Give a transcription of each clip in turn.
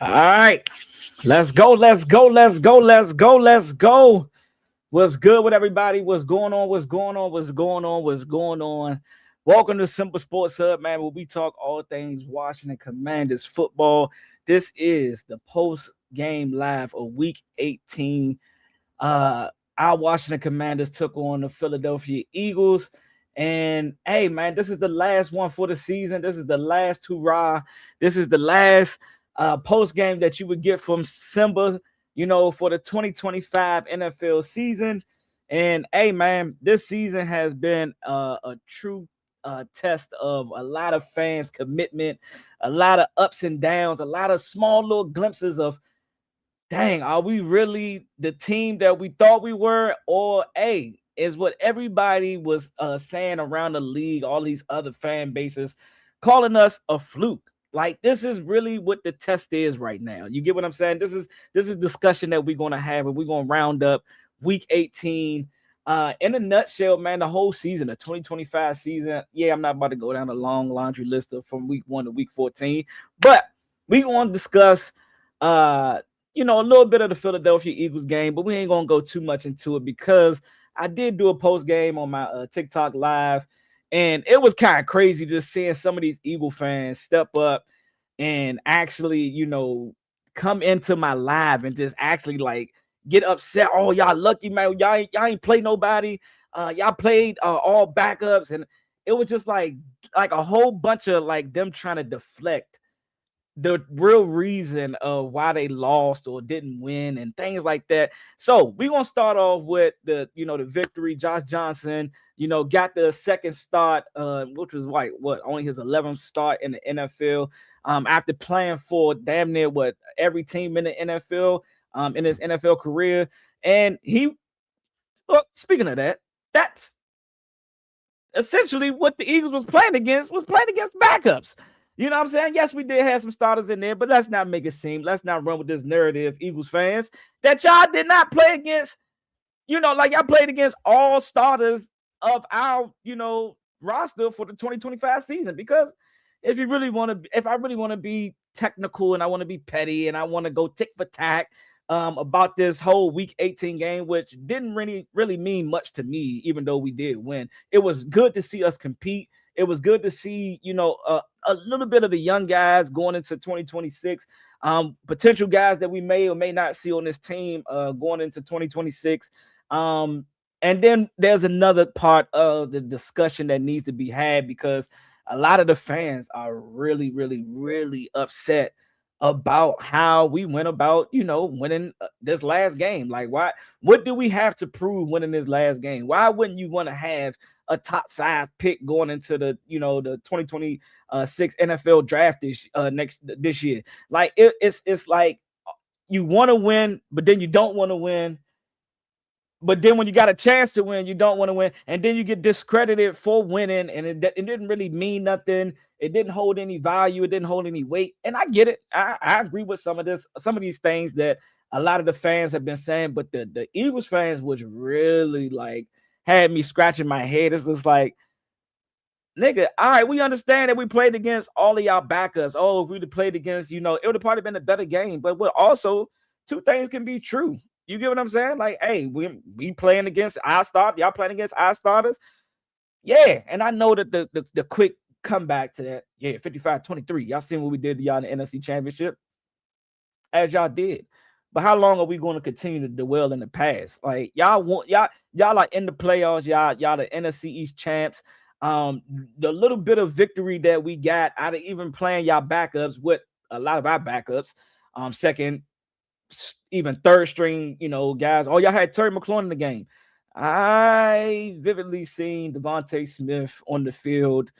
All right. Let's go. Let's go. Let's go. Let's go. Let's go. What's good with everybody? What's going on? What's going on? What's going on? What's going on? Welcome to Simple Sports Hub, man, where we talk all things Washington Commanders football. This is the post game live of week 18. Uh, our Washington Commanders took on the Philadelphia Eagles. And hey, man, this is the last one for the season. This is the last hurrah. This is the last post game that you would get from Simba, for the 2025 NFL season. And hey, man, this season has been a true test of a lot of fans' commitment, a lot of ups and downs, a lot of small little glimpses of, dang, are we really the team that we thought we were? Or, hey, is what everybody was saying around the league, all these other fan bases, calling us a fluke. Like, this is really what the test is right now. You get what I'm saying? This is discussion that we're going to have, and we're going to round up week 18. In a nutshell, man, the whole season, the 2025 season. Yeah, I'm not about to go down a long laundry list of from week 1 to week 14, but we want to discuss a little bit of the Philadelphia Eagles game, but we ain't gonna go too much into it because I did do a post game on my TikTok live, and it was kind of crazy just seeing some of these Eagle fans step up and actually, come into my live and just actually like get upset. Oh, y'all lucky, man. Y'all ain't play nobody. Y'all played all backups, and it was just like a whole bunch of like them trying to deflect the real reason of why they lost or didn't win and things like that. So we're gonna start off with the victory. Josh Johnson, got the second start, which was only his 11th start in the NFL. After playing for damn near every team in the NFL, in his NFL career. And speaking of that, that's essentially what the Eagles was playing against backups. You know what I'm saying? Yes, we did have some starters in there, but let's not make it seem, let's not run with this narrative, Eagles fans, that y'all did not play against, like y'all played against all starters of our, roster for the 2025 season. Because if I really want to be technical and I want to be petty and I want to go tick for tack about this whole week 18 game, which didn't really mean much to me, even though we did win. It was good to see us compete. It was good to see, a little bit of the young guys going into 2026, potential guys that we may or may not see on this team going into 2026. And then there's another part of the discussion that needs to be had, because a lot of the fans are really, really, really upset about how we went about, winning this last game. Like, what do we have to prove winning this last game? Why wouldn't you want to have a top 5 pick going into the 2026 NFL draft this year? Like, it's like you want to win, but then you don't want to win. But then when you got a chance to win, you don't want to win. And then you get discredited for winning. And it didn't really mean nothing. It didn't hold any value. It didn't hold any weight. And I get it. I agree with some of these things that a lot of the fans have been saying. But the Eagles fans was really like had me scratching my head. It's just like, nigga, all right, we understand that we played against all of y'all backups. Oh, if we'd have played against, it would have probably been a better game. But also, two things can be true. You get what I'm saying? Like, hey, we playing against our starters, y'all playing against our starters. Yeah, and I know that the quick comeback to that, 55-23. Y'all seen what we did to y'all in the NFC Championship? As y'all did. But how long are we going to continue to dwell in the past? Like, y'all are in the playoffs, y'all the NFC East champs. The little bit of victory that we got out of even playing y'all backups with a lot of our backups, second, even third string, guys. Oh, y'all had Terry McLaurin in the game. I vividly seen Devontae Smith on the field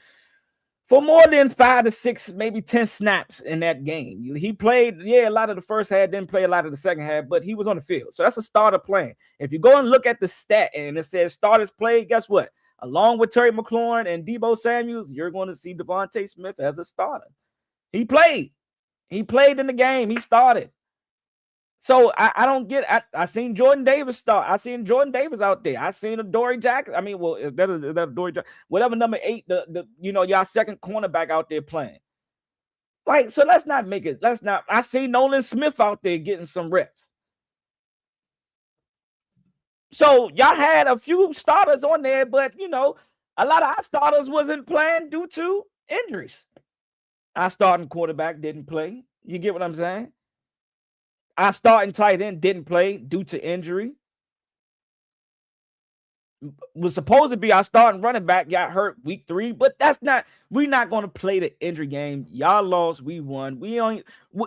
for more than 5 to 6, maybe 10 snaps in that game. He played, a lot of the first half, didn't play a lot of the second half, but he was on the field. So that's a starter playing. If you go and look at the stat and it says starters played, guess what? Along with Terry McLaurin and Deebo Samuels, you're going to see Devontae Smith as a starter. He played. He played in the game. He started. So I don't get. I seen Jordan Davis start. I seen Jordan Davis out there. I seen a Dory Jackson. I mean, well, if that is Dory Jackson, whatever number 8, y'all second cornerback out there playing. Like, so let's not make it. Let's not. I see Nolan Smith out there getting some reps. So y'all had a few starters on there, but you know, a lot of our starters wasn't playing due to injuries. Our starting quarterback didn't play. You get what I'm saying? Our starting tight end didn't play due to injury. Was supposed to be our starting running back, got hurt week 3, but we're not going to play the injury game. Y'all lost, we won.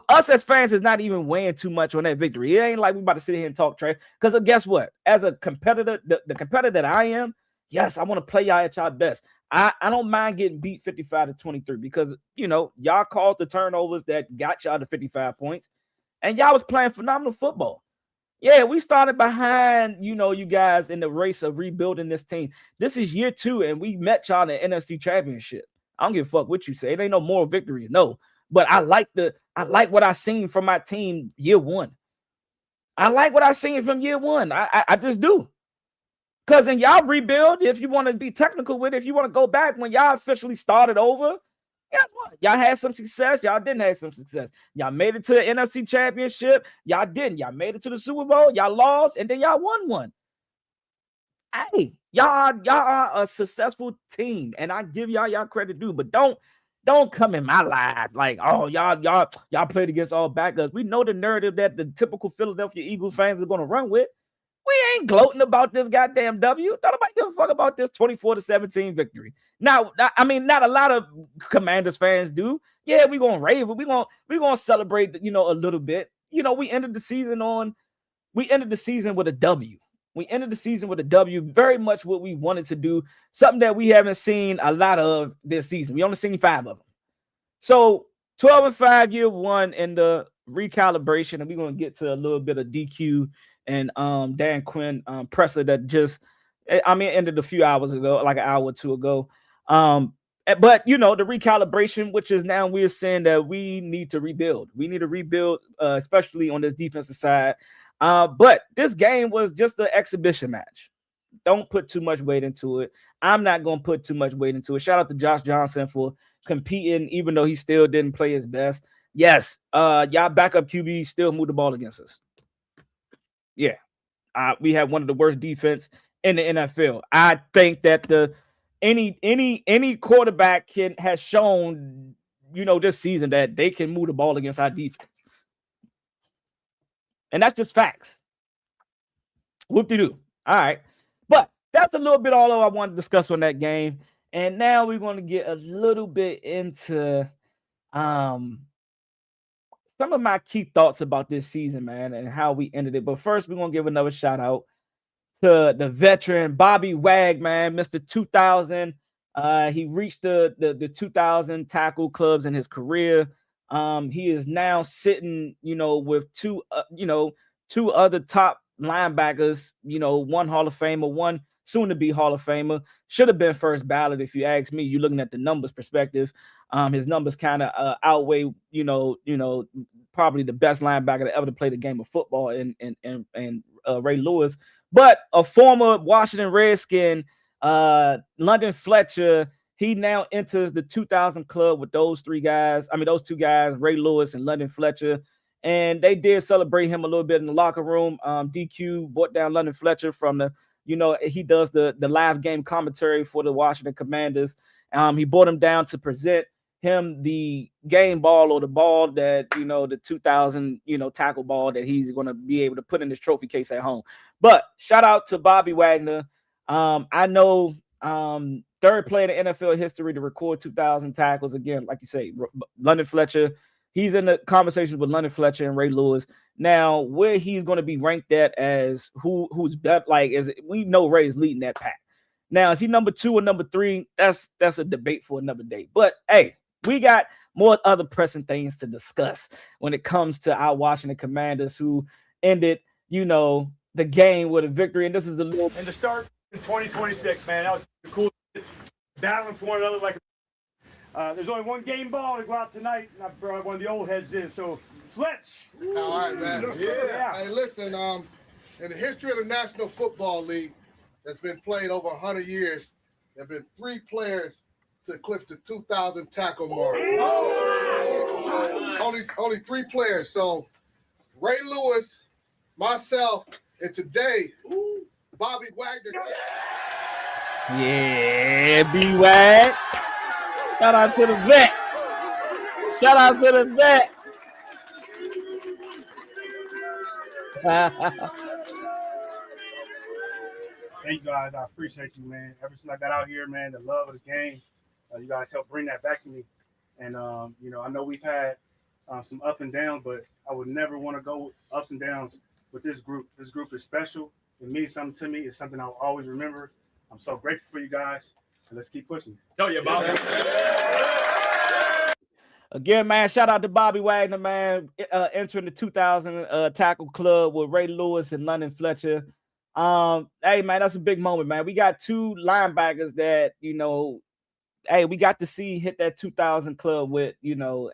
Us as fans is not even weighing too much on that victory. It ain't like we about to sit here and talk trash. Because guess what? As a competitor, the competitor that I am, yes, I want to play y'all at y'all best. I don't mind getting beat 55-23 because, you know, y'all caused the turnovers that got y'all to 55 points. And y'all was playing phenomenal football. Yeah, we started behind, you know, you guys in the race of rebuilding this team. This is year 2, and we met y'all in the NFC Championship. I don't give a fuck what you say. It ain't no moral victories, no. But I like what I seen from my team year 1. I like what I seen from year 1. I just do. Because in y'all rebuild, if you want to be technical with it, if you want to go back when y'all officially started over, guess what? Y'all had some success. Y'all didn't have some success. Y'all made it to the NFC Championship. Y'all didn't. Y'all made it to the Super Bowl. Y'all lost, and then y'all won one. Hey, y'all are a successful team, and I give y'all credit due. But don't come in my life like, oh, y'all played against all backups. We know the narrative that the typical Philadelphia Eagles fans are going to run with. We ain't gloating about this goddamn W. Don't nobody give a fuck about this 24-17 victory. Now, I mean, not a lot of Commanders fans do. Yeah, we gonna rave. We gonna celebrate, you know, a little bit. You know, we ended the season with a W. We ended the season with a W. Very much what we wanted to do. Something that we haven't seen a lot of this season. We only seen 5 of them. So 12-5 year 1 in the recalibration, and we're gonna get to a little bit of DQ and Dan Quinn presser that just ended a few hours ago, like an hour or 2 ago. But you know, the recalibration, which is now we're saying that we need to rebuild. We need to rebuild, especially on this defensive side. But this game was just an exhibition match. Don't put too much weight into it. I'm not gonna put too much weight into it. Shout out to Josh Johnson for competing, even though he still didn't play his best. Yes, y'all backup QB still moved the ball against us. Yeah, we have one of the worst defense in the NFL. I think that any quarterback has shown, you know, this season that they can move the ball against our defense, and that's just facts. Whoop-de-doo. All right, but that's a little bit all I wanted to discuss on that game, and now we're going to get a little bit into some of my key thoughts about this season, man, and how we ended it. But first, we're going to give another shout out to the veteran Bobby Wag, man, Mr. 2000. He reached the 2000 tackle clubs in his career. He is now sitting, you know, with two other top linebackers, you know, one Hall of Famer, one soon to be Hall of Famer. Should have been first ballot if you ask me. You're looking at the numbers perspective. His numbers kind of outweigh, probably the best linebacker to ever play the game of football in Ray Lewis. But a former Washington Redskin, London Fletcher, he now enters the 2000 club with those two guys, Ray Lewis and London Fletcher. And they did celebrate him a little bit in the locker room. DQ brought down London Fletcher from he does the live game commentary for the Washington Commanders. He brought him down to present him the game ball, or the ball that, the 2000, tackle ball that he's going to be able to put in his trophy case at home. But shout out to Bobby Wagner. I know third player in NFL history to record 2,000 tackles. Again, like you say, London Fletcher. He's in the conversations with London Fletcher and Ray Lewis. Now, where he's going to be ranked at as who's better, we know Ray's leading that pack. Now, is he number 2 or number 3? That's a debate for another day. But hey, we got more other pressing things to discuss when it comes to our Washington Commanders, who ended, the game with a victory. And this is and to start in 2026, man, that was cool. Battling for one another like. There's only one game ball to go out tonight, and I brought one of the old heads in. So, Fletch. All right, man. Yeah. Hey, listen. In the history of the National Football League, that's been played over 100 years, there have been 3 players to eclipse the 2,000 tackle mark. only 3 players. So Ray Lewis, myself, and today, Bobby Wagner. Yeah, B-Wag. Shout out to the vet. Shout out to the vet. Thank you guys. I appreciate you, man. Ever since I got out here, man, the love of the game, you guys helped bring that back to me. And, you know, I know we've had some up and down, but I would never want to go ups and downs with this group. This group is special. It means something to me. It's something I'll always remember. I'm so grateful for you guys. And let's keep pushing. Oh, yeah, Bobby. Again, man, shout out to Bobby Wagner, man, entering the 2000 tackle club with Ray Lewis and London Fletcher. Hey, man, that's a big moment, man. We got 2 linebackers that, you know, hey, we got to see hit that 2000 club with, you know,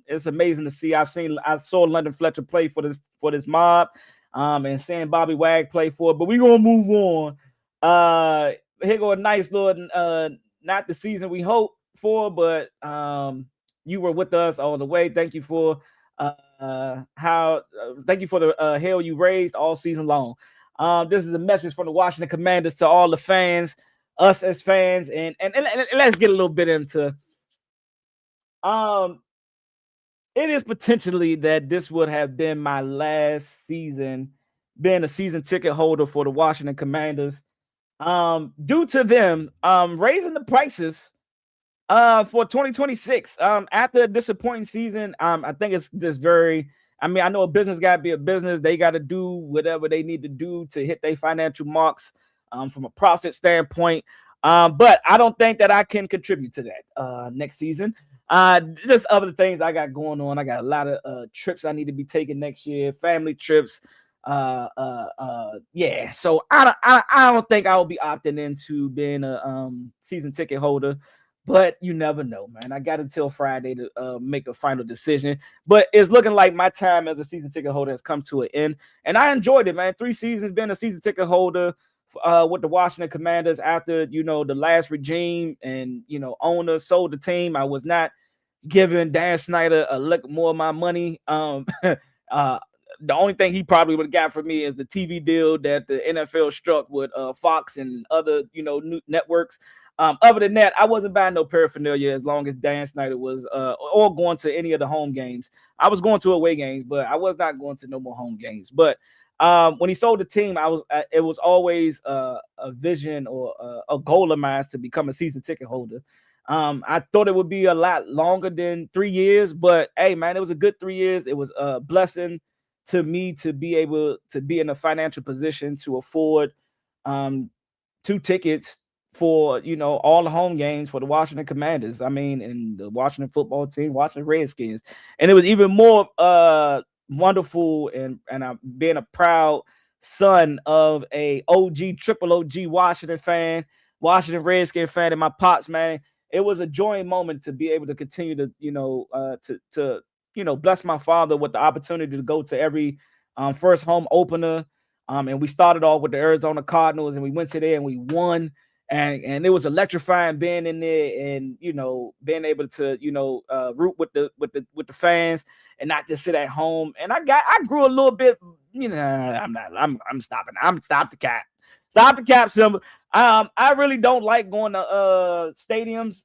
it's amazing to see. I saw London Fletcher play for this mob, and seeing Bobby Wag play for it. But we're gonna move on. Here go a nice little, not the season we hope for, but you were with us all the way. Thank you for thank you for the hell you raised all season long. This is a message from the Washington Commanders to all the fans, us as fans, and let's get a little bit into. It is potentially that this would have been my last season being a season ticket holder for the Washington Commanders. Due to them raising the prices for 2026 after a disappointing season. I think it's just very, I mean, I know a business got to be a business. They got to do whatever they need to do to hit their financial marks from a profit standpoint. But I don't think that I can contribute to that next season. Just other things I got going on. I got a lot of trips I need to be taking next year, family trips. Yeah, so I don't think I will be opting into being a season ticket holder. But you never know, man. I got until Friday to make a final decision. But it's looking like my time as a season ticket holder has come to an end. And I enjoyed it, man. 3 seasons being a season ticket holder with the Washington Commanders after, you know, the last regime and, you know, owner sold the team. I was not giving Dan Snyder a lick more of my money. The only thing he probably would have got from me is the TV deal that the NFL struck with Fox and other, you know, new networks. Other than that, I wasn't buying no paraphernalia as long as Dan Snyder was or going to any of the home games. I was going to away games, but I was not going to no more home games. But when he sold the team, it was always a vision or a goal of mine to become a season ticket holder. I thought it would be a lot longer than 3 years, but hey, man, it was a good 3 years. It was a blessing to me to be able to be in a financial position to afford 2 tickets for, you know, all the home games for the Washington Commanders. I mean, and the Washington football team, Washington Redskins. And it was even more wonderful and I'm being a proud son of a triple OG Washington fan, Washington Redskin fan, and my pops, man. It was a joyous moment to be able to continue to, you know, to you know, bless my father with the opportunity to go to every first home opener. And we started off with the Arizona Cardinals, and we went to there and we won. And it was electrifying being in there and, you know, being able to, you know, root with the fans and not just sit at home. And I grew a little bit, you know, I'm stopping. Stop the cap. Stop the cap symbol. I really don't like going to stadiums,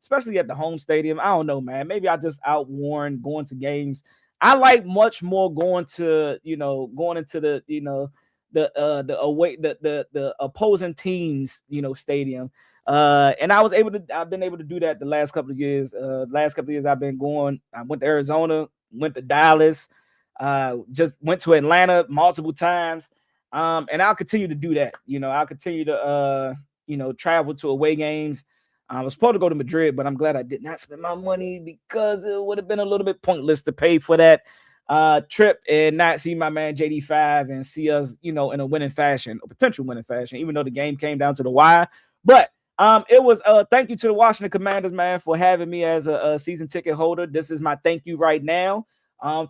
especially at the home stadium. I don't know, man. Maybe I just outworn going to games. I like much more going to, you know, going into the, you know, the opposing teams, you know, stadium. And I've been able to do that the last couple of years. I've been going. I went to Arizona, went to Dallas, just went to Atlanta multiple times. And I'll continue to do that. You know, I'll continue to you know, travel to away games. I was supposed to go to Madrid, but I'm glad I did not spend my money because it would have been a little bit pointless to pay for that trip and not see my man JD5 and see us, you know, in a winning fashion, a potential winning fashion, even though the game came down to the wire. But it was thank you to the Washington Commanders, man, for having me as a season ticket holder. This is my thank you right now.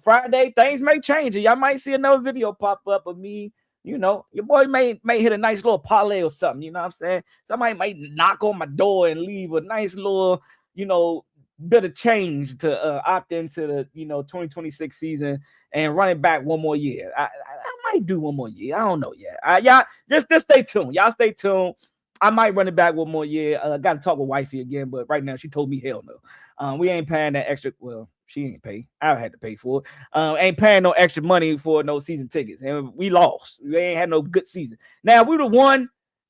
Friday, things may change, and y'all might see another video pop up of me. You know, your boy may hit a nice little parlay or something. You know what I'm saying? Somebody might knock on my door and leave a nice little, you know, bit of change to opt into the 2026 season and run it back one more year. I might do one more year. I don't know yet. Y'all just stay tuned. Y'all stay tuned. I might run it back one more year. Got to talk with wifey again, but right now she told me hell no. We ain't paying that extra. Well, she ain't pay. I had to pay for it. Ain't paying no extra money for no season tickets, and we lost. We ain't had no good season. Now if we would have won,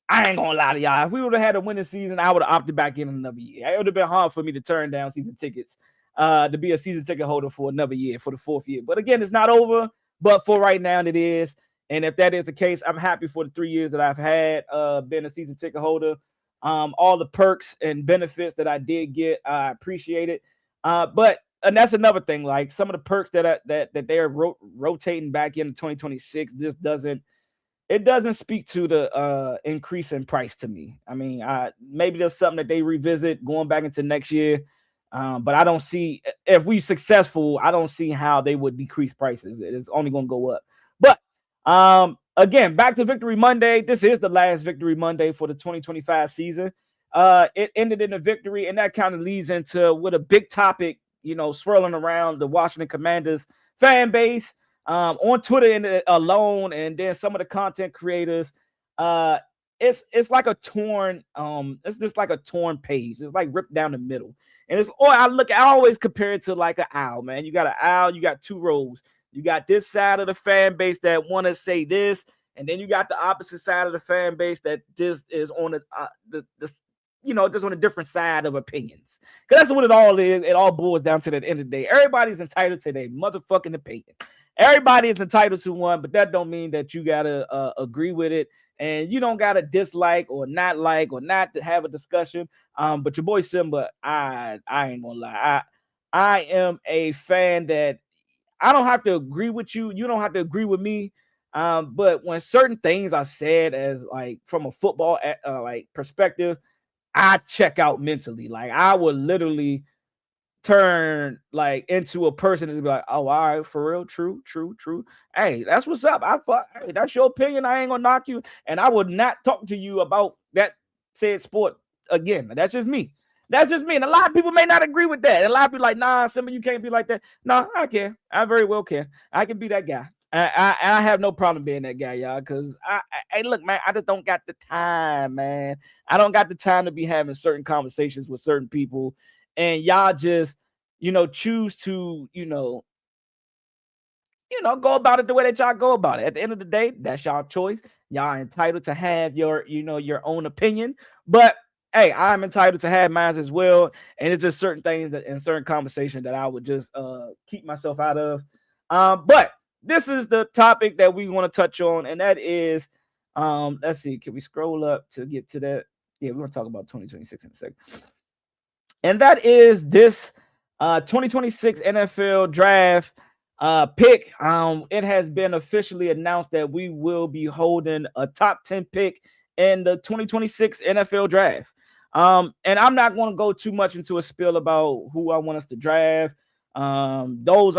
I ain't gonna lie to y'all. If we would have had a winning season, I would have opted back in another year. It would have been hard for me to turn down season tickets, to be a season ticket holder for another year, for the 4th year. But again, it's not over. But for right now, it is. And if that is the case, I'm happy for the 3 years that I've had been a season ticket holder. All the perks and benefits that I did get, I appreciate it. And that's another thing. Like some of the perks that they're rotating back into 2026, it doesn't speak to the increase in price to me. I mean, maybe there's something that they revisit going back into next year. But I don't see, if we successful, I don't see how they would decrease prices. It's only going to go up. But again, back to Victory Monday. This is the last Victory Monday for the 2025 season. It ended in a victory, and that kind of leads into with a big topic, swirling around the Washington Commanders fan base on Twitter alone, and then some of the content creators. It's like a torn, it's just like a torn page. It's like ripped down the middle. And I always compare it to like an owl, man. You got an owl, you got two rows. You got this side of the fan base that want to say this, and then you got the opposite side of the fan base that just is on just on a different side of opinions. Because that's what it all is. It all boils down to the end of the day. Everybody's entitled to their motherfucking opinion. Everybody is entitled to one, but that don't mean that you gotta agree with it, and you don't gotta dislike or not to have a discussion. But your boy Simba, I ain't gonna lie, I am a fan that I don't have to agree with you. You don't have to agree with me. But when certain things are said as like from a football like perspective, I check out mentally. Like I would literally turn like into a person and be like, oh, all right, for real, true. Hey, that's what's up. Hey, that's your opinion. I ain't gonna knock you, and I would not talk to you about that said sport again. That's just me. And a lot of people may not agree with that. And a lot of people like, nah, Simba, you can't be like that. No, I can. I very well can. I can be that guy. I have no problem being that guy, y'all, because hey, look, man, I just don't got the time, man. I don't got the time to be having certain conversations with certain people, and y'all just, choose to, go about it the way that y'all go about it. At the end of the day, that's y'all choice. Y'all are entitled to have your own opinion, but hey, I'm entitled to have mine as well. And it's just certain things that in certain conversation that I would just keep myself out of. But this is the topic that we want to touch on, and that is, let's see, can we scroll up to get to that? Yeah, we're gonna talk about 2026 in a second. And that is this 2026 NFL draft pick. It has been officially announced that we will be holding a top 10 pick in the 2026 NFL draft. And I'm not going to go too much into a spiel about who I want us to draft. Those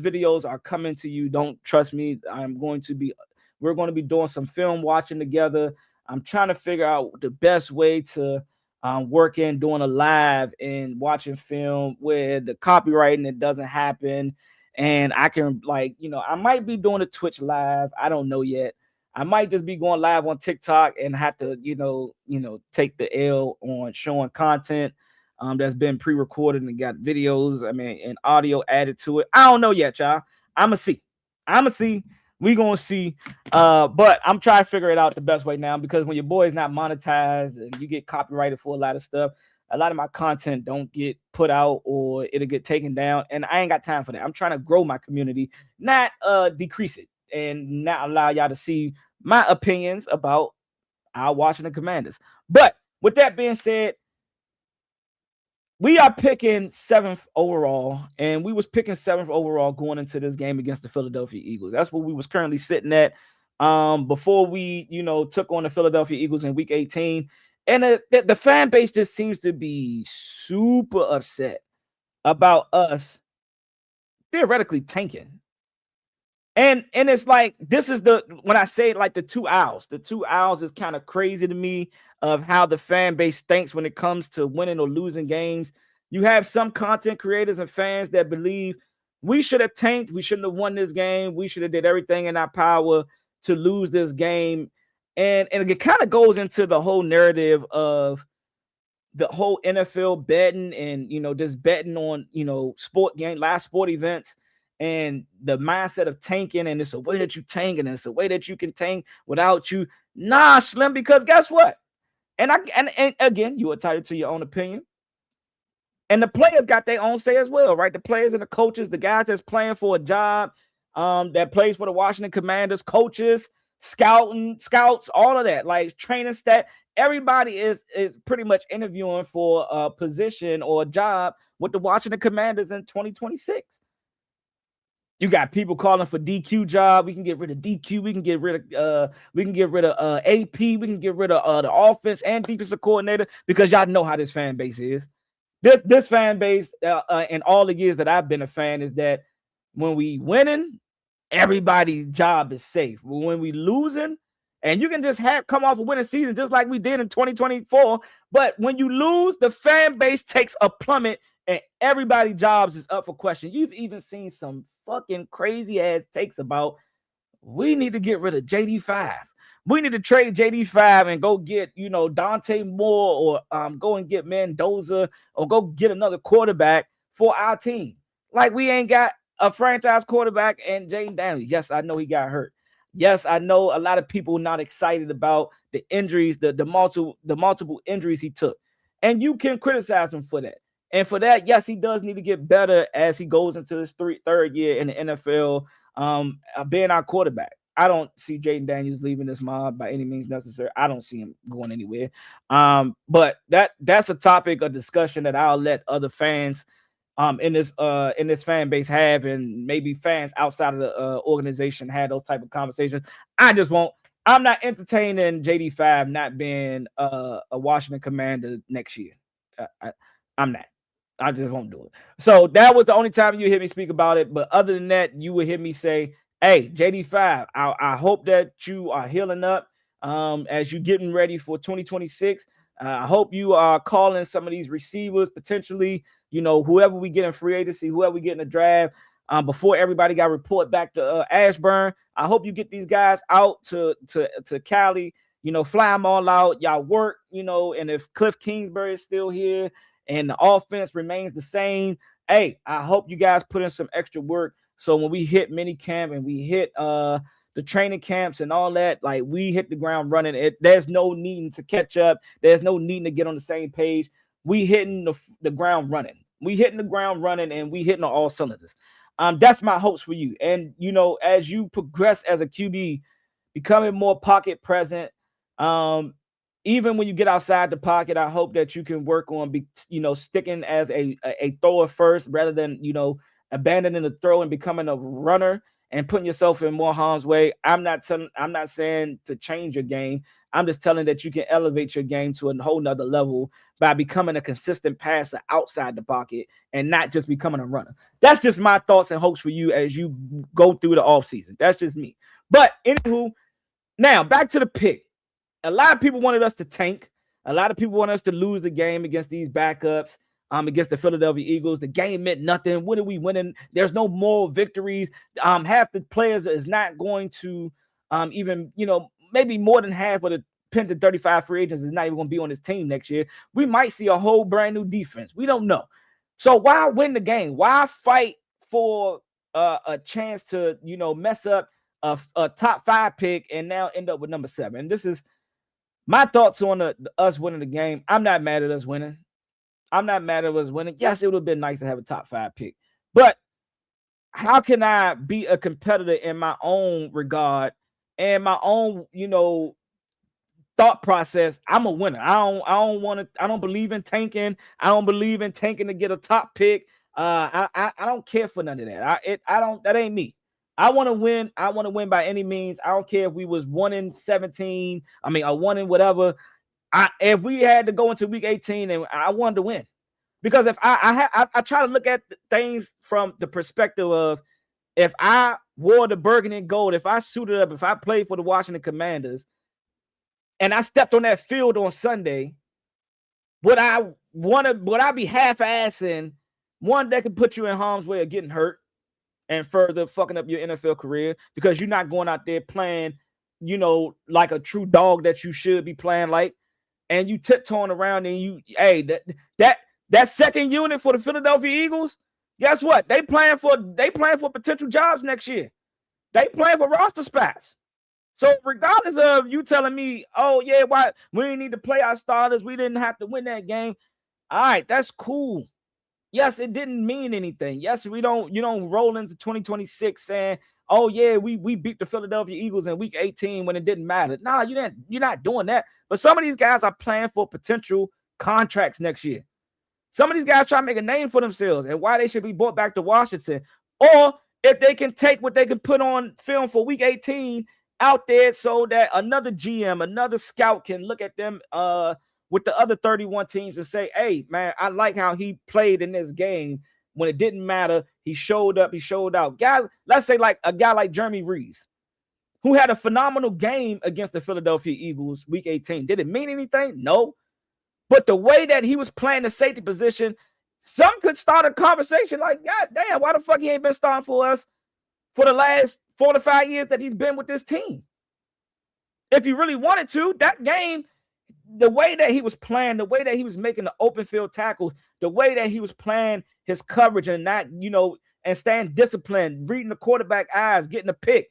videos are coming to you. Don't trust me. We're going to be doing some film watching together. I'm trying to figure out the best way to work in doing a live and watching film where the copywriting, it doesn't happen. And I can I might be doing a Twitch live. I don't know yet. I might just be going live on TikTok and have to, take the L on showing content that's been pre-recorded and got videos, and audio added to it. I don't know yet, y'all. I'ma see. We gonna see. But I'm trying to figure it out the best way now, because when your boy is not monetized and you get copyrighted for a lot of stuff, a lot of my content don't get put out or it'll get taken down, and I ain't got time for that. I'm trying to grow my community, not decrease it, and not allow y'all to see my opinions about our Washington Commanders. But with that being said, we are picking 7th overall, and we was picking 7th overall going into this game against the Philadelphia Eagles. That's what we was currently sitting at before we, took on the Philadelphia Eagles in Week 18. And the fan base just seems to be super upset about us theoretically tanking. And it's like, this is when I say like the two owls is kind of crazy to me of how the fan base thinks when it comes to winning or losing games. You have some content creators and fans that believe we should have tanked. We shouldn't have won this game. We should have did everything in our power to lose this game. And it kind of goes into the whole narrative of the whole NFL betting and, just betting on, sport game, live sport events, and the mindset of tanking. And it's a way that you tank, and it's a way that you can tank without you. Nah, Slim, because guess what? And again, you are entitled to your own opinion. And the players got their own say as well, right? The players and the coaches, the guys that's playing for a job, that plays for the Washington Commanders, coaches, scouts, all of that, like training staff. Everybody is pretty much interviewing for a position or a job with the Washington Commanders in 2026. You got people calling for DQ job. We can get rid of DQ. We can get rid of AP. We can get rid of the offense and defensive coordinator, because y'all know how this fan base is. This fan base, in all the years that I've been a fan, is that when we winning, everybody's job is safe. When we losing, and you can just come off a winning season just like we did in 2024, but when you lose, the fan base takes a plummet and everybody's jobs is up for question. You've even seen some fucking crazy ass takes about, we need to get rid of JD5. We need to trade JD5 and go get, Dante Moore, or go and get Mendoza, or go get another quarterback for our team. Like, we ain't got a franchise quarterback and Jaden Daniels. Yes, I know he got hurt. Yes, I know a lot of people not excited about the injuries, the multiple injuries he took. And you can criticize him for that. And for that, yes, he does need to get better as he goes into his third year in the NFL, being our quarterback. I don't see Jaden Daniels leaving this mob by any means necessary. I don't see him going anywhere. But that's a topic of discussion that I'll let other fans in this fan base have, and maybe fans outside of the organization had those type of conversations. I just won't. I'm not entertaining JD5 not being a Washington Commander next year. I'm not. I just won't do it. So that was the only time you hear me speak about it. But other than that, you would hear me say, hey, JD5, I hope that you are healing up as you're getting ready for 2026. I hope you are calling some of these receivers, potentially, whoever we get in free agency, whoever we get in the draft, before everybody got report back to Ashburn. I hope you get these guys out to Cali, fly them all out. Y'all work, and if Cliff Kingsbury is still here and the offense remains the same, hey, I hope you guys put in some extra work. So when we hit mini camp and we hit the training camps and all that, like, we hit the ground running. There's no needing to catch up. There's no needing to get on the same page. We hitting the ground running. We hitting the ground running, and we hitting on all cylinders. That's my hopes for you. And, as you progress as a QB, becoming more pocket present, even when you get outside the pocket, I hope that you can work on, sticking as a thrower first, rather than, abandoning the throw and becoming a runner and putting yourself in more harm's way. I'm not saying to change your game. I'm just telling that you can elevate your game to a whole nother level by becoming a consistent passer outside the pocket and not just becoming a runner. That's just my thoughts and hopes for you as you go through the offseason. That's just me. But anywho, now back to the pick. A lot of people wanted us to tank. A lot of people wanted us to lose the game against these backups, against the Philadelphia Eagles. The game meant nothing. When are we winning? There's no moral victories. Half the players is not going to even, maybe more than half of the 10 to 35 free agents is not even going to be on this team next year. We might see a whole brand new defense. We don't know. So why win the game? Why fight for a chance to, mess up a top 5 pick and now end up with number 7? And this is my thoughts on us winning the game. I'm not mad at us winning. Yes, it would have been nice to have a top 5 pick. But how can I be a competitor in my own regard and my own, thought process? I'm a winner. I don't believe in tanking. I don't believe in tanking to get a top pick. I don't care for none of that. That ain't me. I want to win. I want to win by any means. I don't care if we was 1-17. I mean, I won in whatever. If we had to go into week 18 and I wanted to win, because if I try to look at things from the perspective of, if I wore the Burgundy Gold, if I suited up, if I played for the Washington Commanders and I stepped on that field on Sunday, would I would I be half-assing one that could put you in harm's way of getting hurt and further fucking up your NFL career because you're not going out there playing, like a true dog that you should be playing like, and you tiptoeing around and that second unit for the Philadelphia Eagles, guess what? They playing for potential jobs next year. They playing for roster spots. So regardless of you telling me, oh yeah, why we didn't need to play our starters, we didn't have to win that game. All right, that's cool. Yes, it didn't mean anything. Yes, you don't roll into 2026 saying, oh yeah, we beat the Philadelphia Eagles in week 18 when it didn't matter. Nah, you're not doing that. But some of these guys are playing for potential contracts next year. Some of these guys try to make a name for themselves and why they should be brought back to Washington. Or if they can take what they can put on film for week 18 out there so that another GM, another scout can look at them with the other 31 teams and say, hey, man, I like how he played in this game. When it didn't matter, he showed up, he showed out. Guys, let's say like a guy like Jeremy Reeves, who had a phenomenal game against the Philadelphia Eagles week 18. Did it mean anything? No. But the way that he was playing the safety position, some could start a conversation like, God damn, why the fuck he ain't been starting for us for the last 4 to 5 years that he's been with this team? If you really wanted to, that game, the way that he was playing, the way that he was making the open field tackles, the way that he was playing his coverage and not, and staying disciplined, reading the quarterback eyes, getting a pick.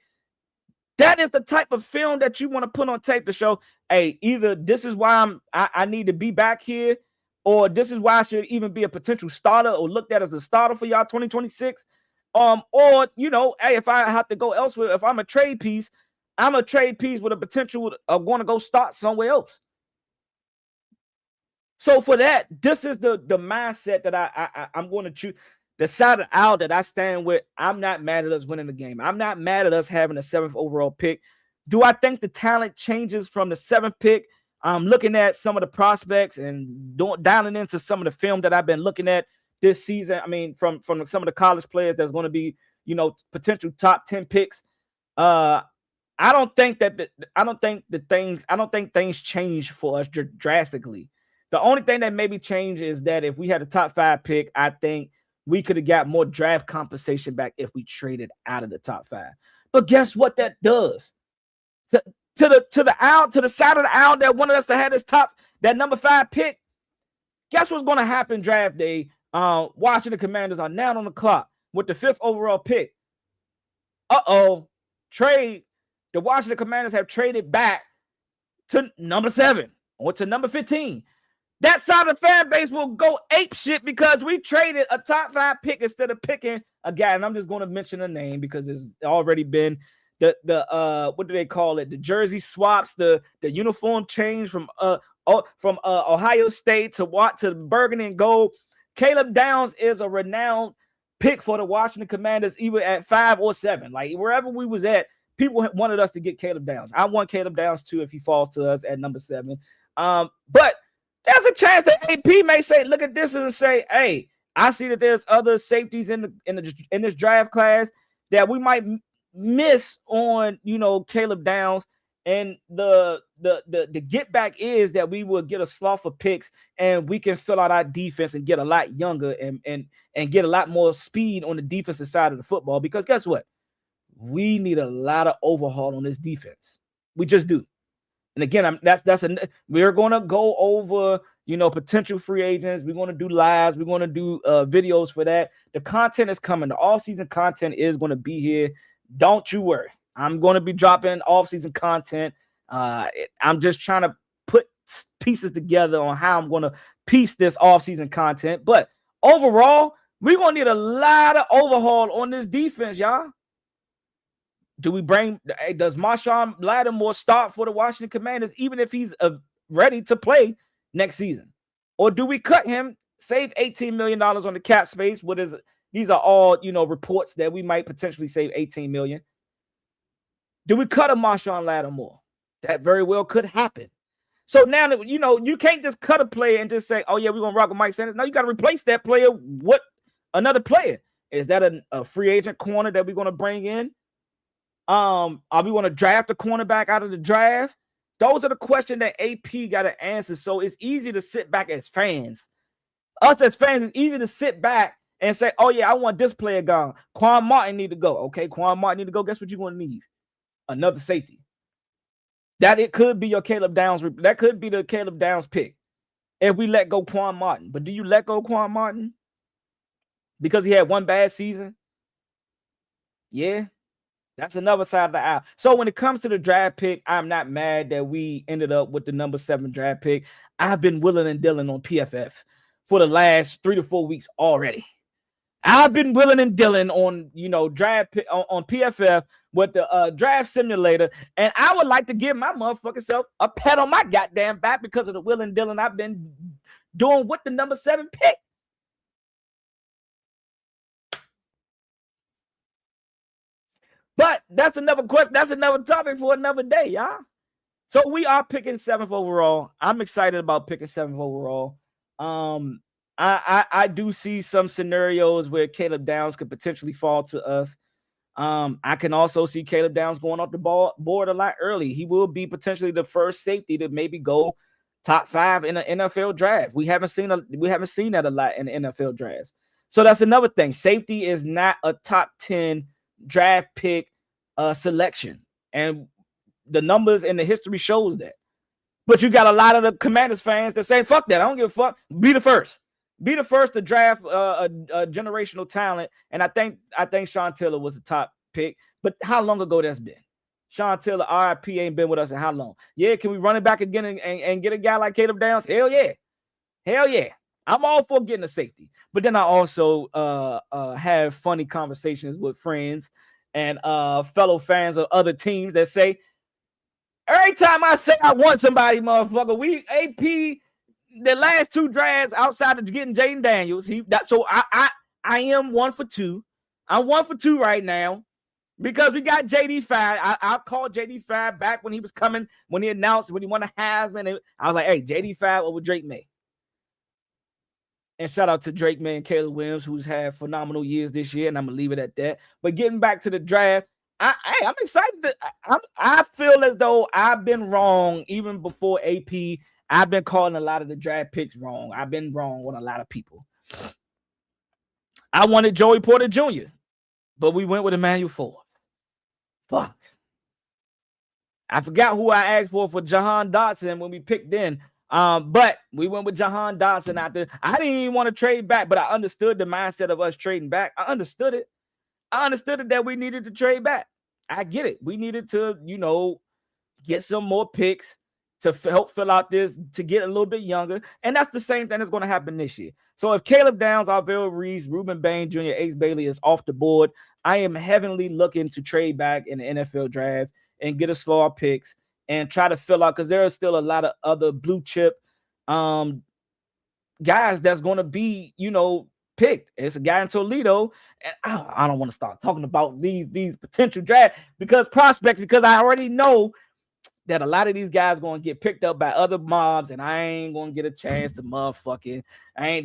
That is the type of film that you want to put on tape to show, hey, either this is why I need to be back here, or this is why I should even be a potential starter or looked at as a starter for y'all 2026. Or, hey, if I have to go elsewhere, if I'm a trade piece, I'm a trade piece with a potential of going to go start somewhere else. So for that, this is the mindset that I'm going to choose. The side of the aisle that I stand with, I'm not mad at us winning the game. I'm not mad at us having a 7th overall pick. Do I think the talent changes from the 7th pick? I'm looking at some of the prospects and dialing into some of the film that I've been looking at this season. I mean, from some of the college players that's going to be, potential top 10 picks. I don't think things change for us drastically. The only thing that maybe changed is that if we had a top 5 pick, I think we could have got more draft compensation back if we traded out of the top 5. But guess what that does? To the side of the aisle that wanted us to have that number 5 pick. Guess what's going to happen draft day? Washington Commanders are now on the clock with the 5th overall pick. Trade. The Washington Commanders have traded back to number 7 or to number 15. That side of the fan base will go ape shit because we traded a top 5 pick instead of picking a guy. And I'm just going to mention a name because it's already been the what do they call it? The jersey swaps, the uniform change from Ohio State to Burgundy Gold. Caleb Downs is a renowned pick for the Washington Commanders, either at 5 or 7. Like wherever we was at, people wanted us to get Caleb Downs. I want Caleb Downs too if he falls to us at number 7. But there's a chance that AP may say, look at this and say, hey, I see that there's other safeties in this draft class that we might miss on, Caleb Downs. And the get back is that we will get a slough of picks and we can fill out our defense and get a lot younger and get a lot more speed on the defensive side of the football. Because guess what? We need a lot of overhaul on this defense. We just do. And again, we're going to go over, potential free agents. We're going to do lives. We're going to do videos for that. The content is coming. The off-season content is going to be here. Don't you worry. I'm going to be dropping off-season content. I'm just trying to put pieces together on how I'm going to piece this off-season content. But overall, we're going to need a lot of overhaul on this defense, y'all. Does Marshawn Lattimore start for the Washington Commanders, even if he's ready to play next season? Or do we cut him, save $18 million on the cap space? These are all, reports that we might potentially save $18 million. Do we cut a Marshawn Lattimore? That very well could happen. So now, you can't just cut a player and just say, oh, yeah, we're going to rock with Mike Sanders. No, you got to replace that player with another player. Is that a free agent corner that we're going to bring in? Are we going to draft a cornerback out of the draft? Those are the questions that AP got to answer. So it's easy to sit back as fans Us as fans, it's easy to sit back and say, oh, yeah, I want this player gone. Quan Martin need to go. Okay, Quan Martin need to go. Guess what you're going to need? Another safety. That it could be your Caleb Downs. That could be the Caleb Downs pick if we let go Quan Martin. But do you let go Quan Martin because he had one bad season? Yeah, that's another side of the aisle. So when it comes to the draft pick, I'm not mad that we ended up with the number 7 draft pick. I've been willing and dealing on PFF for the last 3 to 4 weeks already. I've been willing and dealing on, draft pick on PFF with the draft simulator, and I would like to give my motherfucking self a pat on my goddamn back because of the willing and dealing I've been doing with the number 7 pick. But that's another question. That's another topic for another day, y'all. So we are picking 7th overall. I'm excited about picking 7th overall. I do see some scenarios where Caleb Downs could potentially fall to us. I can also see Caleb Downs going off the board a lot early. He will be potentially the first safety to maybe go top 5 in an NFL draft. We haven't seen that a lot in the NFL drafts. So that's another thing. Safety is not a top 10 draft pick selection, and the numbers and the history shows that. But you got a lot of the Commanders fans that say, fuck that, I don't give a fuck, be the first to draft a generational talent. And I think Sean Taylor was the top pick, but how long ago that's been? Sean Taylor, RIP, ain't been with us in how long? Yeah, can we run it back again and get a guy like Caleb Downs? Hell yeah. I'm all for getting a safety, but then I also have funny conversations with friends and fellow fans of other teams that say, every time I say I want somebody, motherfucker, we AP the last 2 drafts outside of getting Jaden Daniels. So I am 1 for 2. I'm 1 for 2 right now because we got JD5. I called JD5 back when he was coming, when he announced when he won a Heisman. I was like, hey, JD5 over Drake May. And shout out to Drake May and Caleb Williams, who's had phenomenal years this year, and I'm gonna leave it at that. But getting back to the draft, I'm excited. I feel as though I've been wrong even before AP. I've been calling a lot of the draft picks wrong. I've been wrong with a lot of people. I wanted Joey Porter Jr., but we went with Emmanuel Forbes. Fuck. I forgot who I asked for Jahan Dotson when we picked in. But we went with Jahan Dotson out there. I didn't even want to trade back, but I understood the mindset of us trading back. I understood it. That we needed to trade back. I get it. We needed to, get some more picks to help fill out this, to get a little bit younger. And that's the same thing that's going to happen this year. So if Caleb Downs, Arvell Reese, Ruben Bain Jr., Ace Bailey is off the board, I am heavily looking to trade back in the NFL draft and get a slower picks and try to fill out, because there are still a lot of other blue chip guys that's going to be, picked. It's a guy in Toledo, and I don't want to start talking about these potential drafts because I already know that a lot of these guys going to get picked up by other mobs, and I ain't going to get a chance to they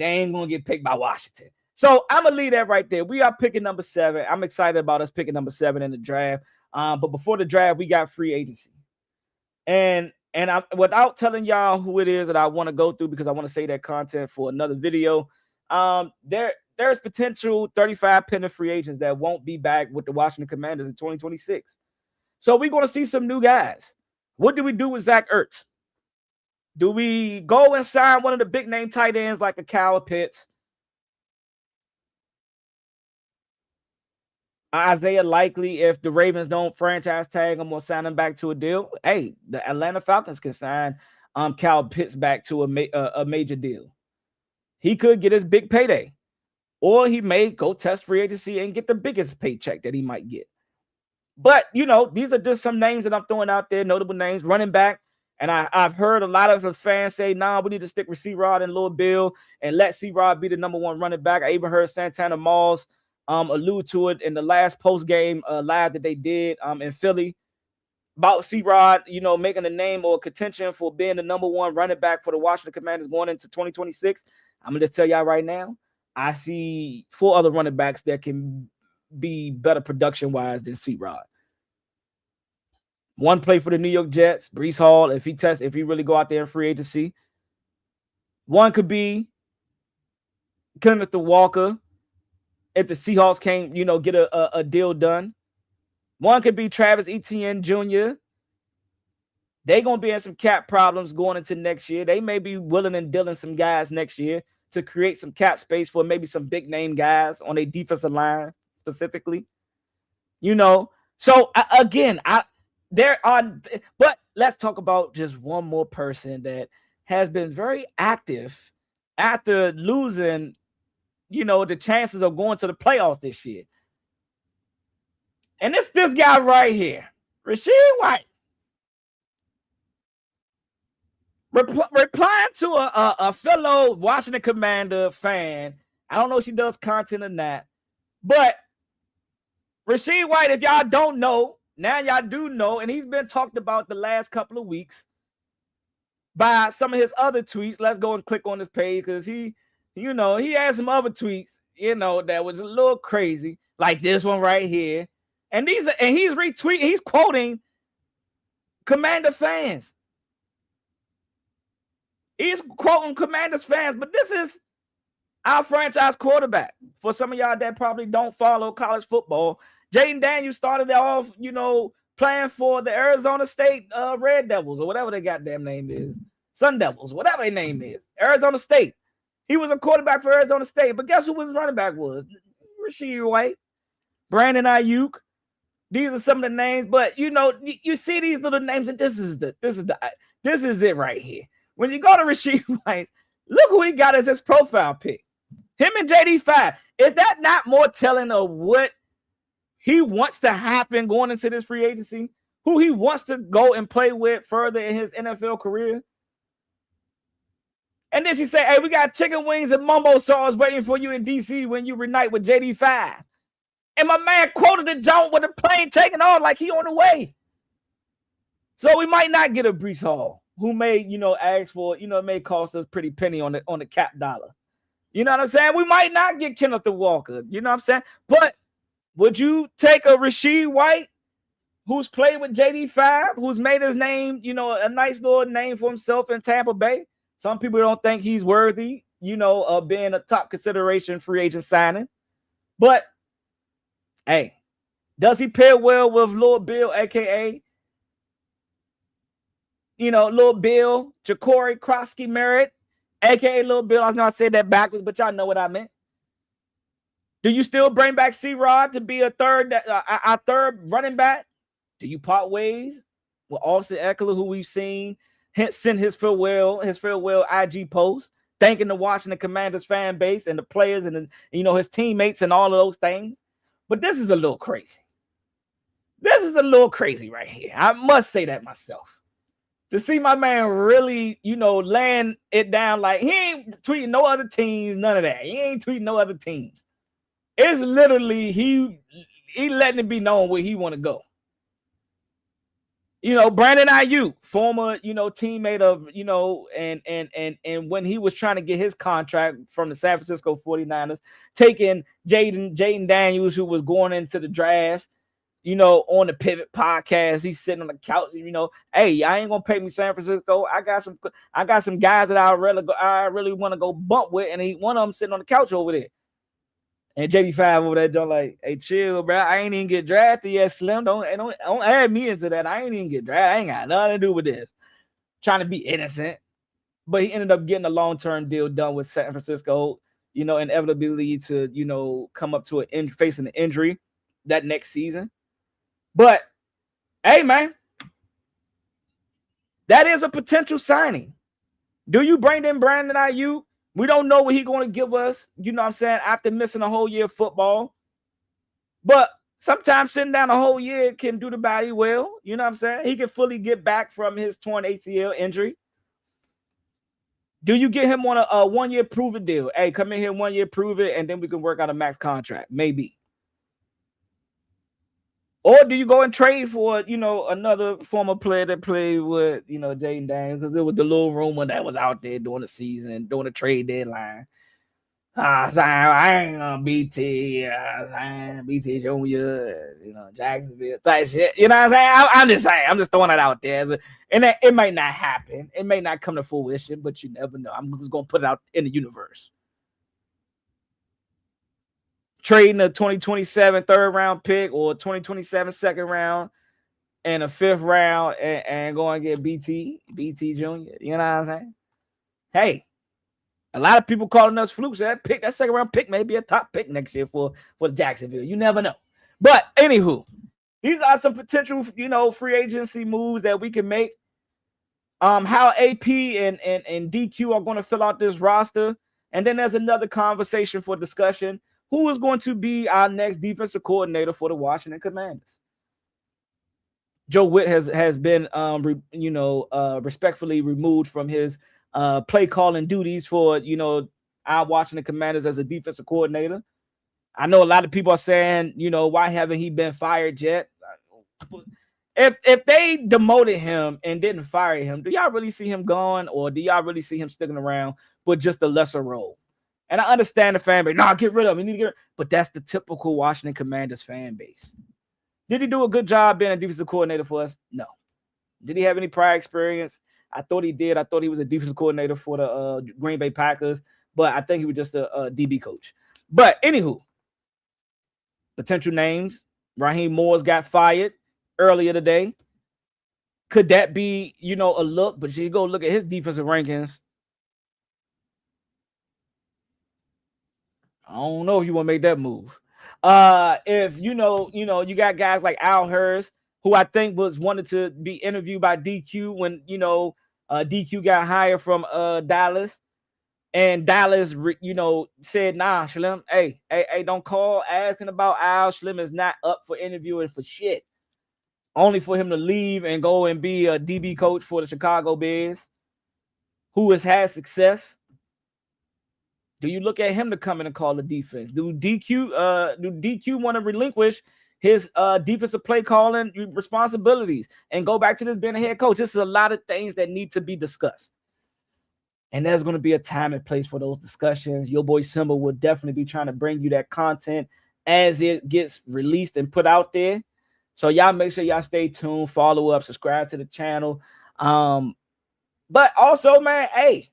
ain't going to get picked by Washington. So I'm going to leave that right there. We are picking number 7. I'm excited about us picking number 7 in the draft. But before the draft, we got free agency. And I, without telling y'all who it is that I want to go through, because I want to say that content for another video, there's potential 35 pending free agents that won't be back with the Washington Commanders in 2026. So we're going to see some new guys. What do we do with Zach Ertz? Do we go and sign one of the big name tight ends like a Kyle Pitts? Isaiah Likely, if the Ravens don't franchise tag him or sign him back to a deal, hey, the Atlanta Falcons can sign Kyle Pitts back to a major deal. He could get his big payday, or he may go test free agency and get the biggest paycheck that he might get. But, these are just some names that I'm throwing out there, notable names. Running back, and I've heard a lot of the fans say, nah, we need to stick with C-Rod and Lil Bill and let C-Rod be the number 1 running back. I even heard Santana Moss allude to it in the last post-game live that they did in Philly about C-Rod, making a name or contention for being the number 1 running back for the Washington Commanders going into 2026. I'm going to just tell y'all right now, I see 4 other running backs that can be better production-wise than C-Rod. One play for the New York Jets, Breece Hall, if he really go out there in free agency. One could be Kenneth Walker, if the Seahawks can't, get a deal done. One could be Travis Etienne Jr. They're going to be in some cap problems going into next year. They may be willing and dealing some guys next year to create some cap space for maybe some big name guys on a defensive line specifically. So again, but let's talk about just one more person that has been very active after losing, the chances of going to the playoffs this year. And it's this guy right here, Rashid White. Replying to a fellow Washington Commander fan. I don't know if she does content or not, but Rashid White, if y'all don't know, now y'all do know, and he's been talked about the last couple of weeks by some of his other tweets. Let's go and click on his page because he had some other tweets, that was a little crazy, like this one right here. And he's retweeting, he's quoting Commander fans. He's quoting Commanders fans, but this is our franchise quarterback. For some of y'all that probably don't follow college football, Jaden Daniels started off, playing for the Arizona State Red Devils or whatever their goddamn name is. Sun Devils, whatever their name is. Arizona State. He was a quarterback for Arizona State, but guess who his running back was? Rashid White, Brandon Ayuk. These are some of the names, but you see these little names, and this is it right here. When you go to Rashid White, look who he got as his profile pick. Him and JD5. Is that not more telling of what he wants to happen going into this free agency? Who he wants to go and play with further in his NFL career? And then she say, hey, we got chicken wings and mumbo sauce waiting for you in DC when you reunite with JD5. And my man quoted the joint with the plane taking off like he on the way. So we might not get a Breece Hall, who may, ask for, it may cost us pretty penny on the cap dollar. You know what I'm saying? We might not get Kenneth Walker. You know what I'm saying? But would you take a Rashid White who's played with JD5, who's made his name, a nice little name for himself in Tampa Bay? Some people don't think he's worthy, of being a top consideration free agent signing. But, hey, does he pair well with Lil Bill, a.k.a., Lil Bill, Ja'Cory Krosky Merritt, a.k.a. Lil Bill? I know I said that backwards, but y'all know what I meant. Do you still bring back C-Rod to be our third running back? Do you part ways with Austin Eckler, who we've seen send his farewell IG post, thanking the Washington Commanders fan base and the players and his teammates and all of those things? But this is a little crazy. This is a little crazy right here. I must say that myself. To see my man really, laying it down like he ain't tweeting no other teams, none of that. He ain't tweeting no other teams. It's literally he letting it be known where he want to go. Brandon Ayuk, former, teammate of, and when he was trying to get his contract from the San Francisco 49ers, taking Jaden Daniels, who was going into the draft, on the Pivot podcast, he's sitting on the couch, hey, I ain't gonna pay me San Francisco. I got some guys that I really want to go bump with, and one of them sitting on the couch over there. And JD5 over there don't like, hey, chill, bro. I ain't even get drafted yet, Slim. Don't add me into that. I ain't even get drafted. I ain't got nothing to do with this. Trying to be innocent. But he ended up getting a long-term deal done with San Francisco, inevitably to, come up to facing an injury that next season. But, hey, man, that is a potential signing. Do you bring in Brandon Ayuk? We don't know what he's going to give us, after missing a whole year of football. But sometimes sitting down a whole year can do the body well. You know what I'm saying? He can fully get back from his torn ACL injury. Do you get him on a 1 year prove it deal? Hey, come in here 1 year, prove it, and then we can work out a max contract. Maybe. Or do you go and trade for, another former player that played with, Jaden Daniels? Because it was the little rumor that was out there during the season, during the trade deadline. I ain't gonna BT Junior, Jacksonville type shit. You know what I'm saying? I'm just saying. I'm just throwing it out there. And it might not happen. It may not come to fruition, but you never know. I'm just gonna put it out in the universe. trading a 2027 third round pick or 2027 second round and a fifth round and go and get BT Jr. You know what I'm saying? Hey, a lot of people calling us flukes. That second round pick may be a top pick next year for Jacksonville. You never know. But anywho, these are some potential, free agency moves that we can make. How AP and DQ are going to fill out this roster. And then there's another conversation for discussion. Who is going to be our next defensive coordinator for the Washington Commanders? Joe Witt has been, respectfully removed from his play calling duties for, our Washington Commanders as a defensive coordinator. I know a lot of people are saying, why haven't he been fired yet? If they demoted him and didn't fire him, do y'all really see him going, or do y'all really see him sticking around with just a lesser role? And I understand the fan base. Nah, get rid of him. You need to get rid. But that's the typical Washington Commanders fan base. Did he do a good job being a defensive coordinator for us? No. Did he have any prior experience? I thought he did. I thought he was a defensive coordinator for the Green Bay Packers, but I think he was just a DB coach. But anywho, potential names. Raheem Moore's got fired earlier today. Could that be, a look? But you go look at his defensive rankings. I don't know if you want to make that move. If you got guys like Al Hurst, who I think was wanted to be interviewed by DQ when DQ got hired from Dallas, and Dallas said, nah, Slim, hey, don't call asking about Al. Slim is not up for interviewing for shit. Only for him to leave and go and be a DB coach for the Chicago Bears, who has had success. Do you look at him to come in and call the defense? Do DQ want to relinquish his defensive play calling responsibilities and go back to this being a head coach? This is a lot of things that need to be discussed. And there's going to be a time and place for those discussions. Your boy Simba will definitely be trying to bring you that content as it gets released and put out there. So y'all make sure y'all stay tuned, follow up, subscribe to the channel. But also, man, hey,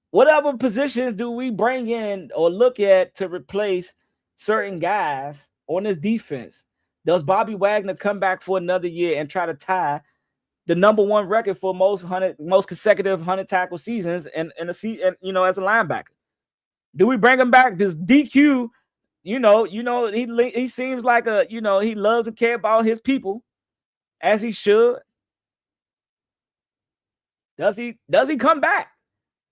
what other positions do we bring in or look at to replace certain guys on this defense? Does Bobby Wagner come back for another year and try to tie the number one record for most consecutive 100 tackle seasons and as a linebacker? Do we bring him back? Does DQ, he seems like he loves and care about his people as he should. Does he come back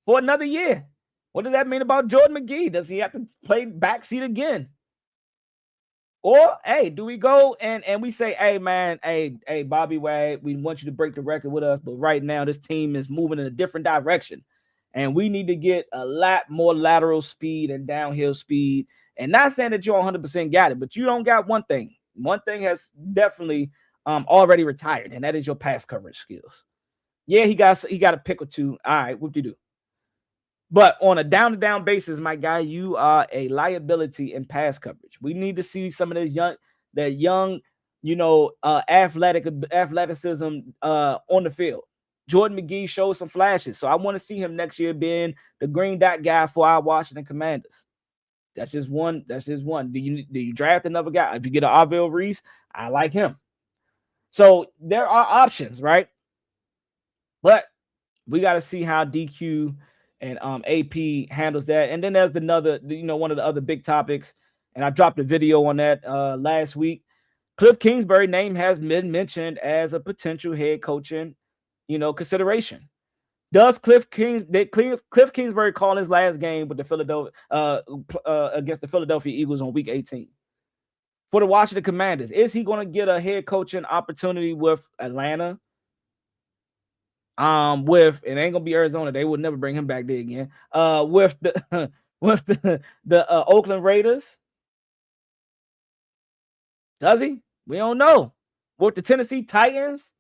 for another year? What does that mean about Jordan McGee? Does he have to play backseat again? Or, hey, do we go and we say, hey, man, hey, Bobby Wag, we want you to break the record with us, but right now this team is moving in a different direction, and we need to get a lot more lateral speed and downhill speed. And not saying that you 100% got it, but you don't got one thing. One thing has definitely already retired, and that is your pass coverage skills. Yeah, he got a pick or two. All right, whoop-de-doo. But on a down-to-down basis, my guy, you are a liability in pass coverage. We need to see some of this young, athleticism on the field. Jordan McGee showed some flashes, so I want to see him next year being the green dot guy for our Washington Commanders. That's just one. Do you draft another guy? If you get an Arvell Reese, I like him. So there are options, right? But we got to see how DQ and AP handles that. And then there's one of the other big topics, and I dropped a video on that last week. Cliff Kingsbury name has been mentioned as a potential head coaching, consideration. Does Cliff Kingsbury call his last game with the Philadelphia against the Philadelphia Eagles on week 18 for the Washington Commanders? Is he going to get a head coaching opportunity with Atlanta? With it ain't gonna be Arizona. They would never bring him back there again. With the Oakland Raiders. Does he? We don't know. With the Tennessee Titans.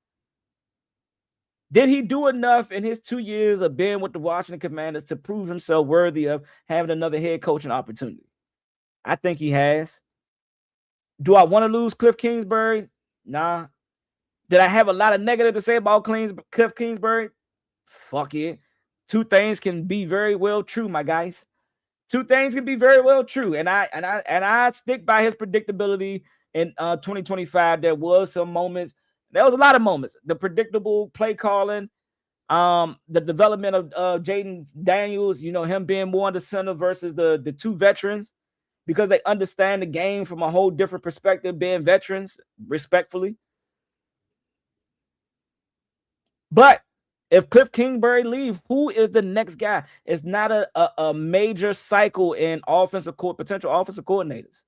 Did he do enough in his 2 years of being with the Washington Commanders to prove himself worthy of having another head coaching opportunity? I think he has. Do I want to lose Cliff Kingsbury? Nah. Did I have a lot of negative to say about Cliff Kingsbury? Fuck it. Two things can be very well true, my guys. Two things can be very well true, and I stick by his predictability in 2025. There was some moments. There was a lot of moments. The predictable play calling, the development of Jaden Daniels. You know, him being more in the center versus the two veterans, because they understand the game from a whole different perspective, being veterans, respectfully. But if Cliff Kingsbury leaves, who is the next guy? It's not a major cycle in potential offensive coordinators.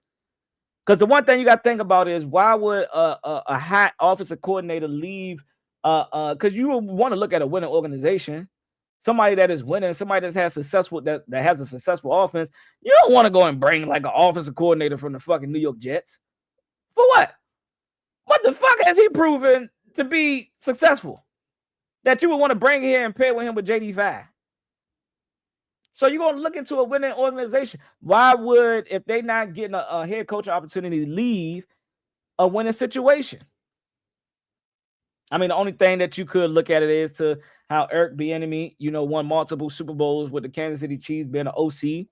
Because the one thing you got to think about is, why would a hot offensive coordinator leave? Because you want to look at a winning organization, somebody that is winning, somebody that has a successful offense. You don't want to go and bring like an offensive coordinator from the fucking New York Jets. For what? What the fuck has he proven to be successful that you would want to bring here and pair with him with JD5? So you're going to look into a winning organization. Why would, if they're not getting a head coach opportunity, leave a winning situation? I mean, the only thing that you could look at it is to how Eric Bieniemy, won multiple Super Bowls with the Kansas City Chiefs, being an OC,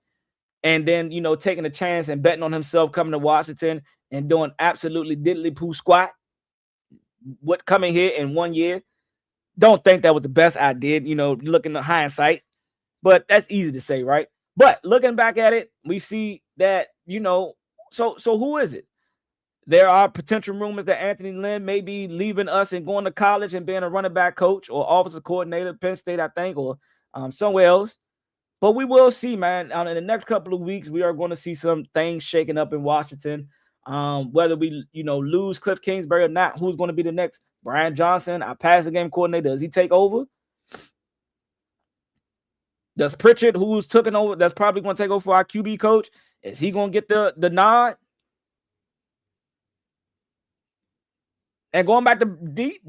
and then, taking a chance and betting on himself coming to Washington and doing absolutely diddly-poo squat. What coming here in 1 year? Don't think that was the best I did, looking at hindsight, but that's easy to say, right? But looking back at it, we see that, so who is it? There are potential rumors that Anthony Lynn may be leaving us and going to college and being a running back coach or offensive coordinator, Penn State, I think, or somewhere else. But we will see, man. In the next couple of weeks, we are going to see some things shaking up in Washington. Whether we, lose Cliff Kingsbury or not, who's going to be the next Brian Johnson, our passing game coordinator? Does he take over? Does Pritchard, who's taken over, that's probably going to take over for our QB coach, is he going to get the nod? And going back to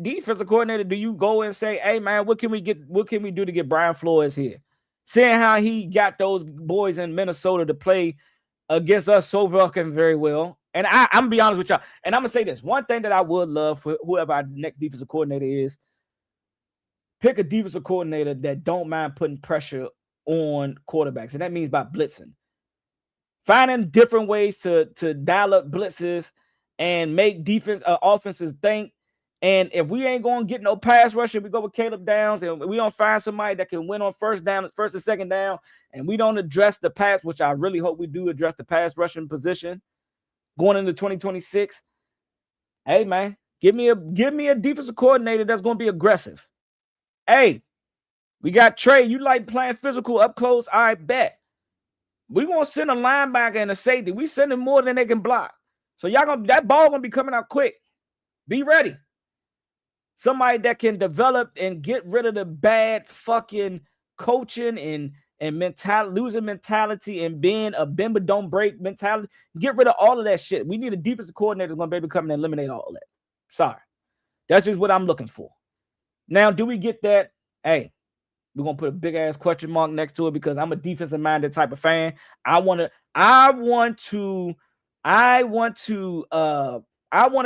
defensive coordinator, do you go and say, hey, man, what can we do to get Brian Flores here? Seeing how he got those boys in Minnesota to play against us so fucking very well. And I'm going to be honest with y'all. And I'm going to say this. One thing that I would love for whoever our next defensive coordinator is, pick a defensive coordinator that don't mind putting pressure on quarterbacks. And that means by blitzing. Finding different ways to dial up blitzes and make offenses think. And if we ain't going to get no pass rusher, we go with Caleb Downs, and we don't find somebody that can win on first and second down, and we don't address the pass, which I really hope we do address the pass rushing position going into 2026. Hey, man, give me a defensive coordinator that's going to be aggressive. Hey, we got Trey. You like playing physical up close? I bet. We're going to send a linebacker and a safety. We send them more than they can block. So that ball going to be coming out quick. Be ready. Somebody that can develop and get rid of the bad fucking coaching and losing mentality and being a bend but don't break mentality. Get rid of all of that shit. We need a defensive coordinator that's going to be able to come and eliminate all of that. Sorry. That's just what I'm looking for. Now, do we get that? Hey, we're going to put a big ass question mark next to it, because I'm a defensive minded type of fan. I want to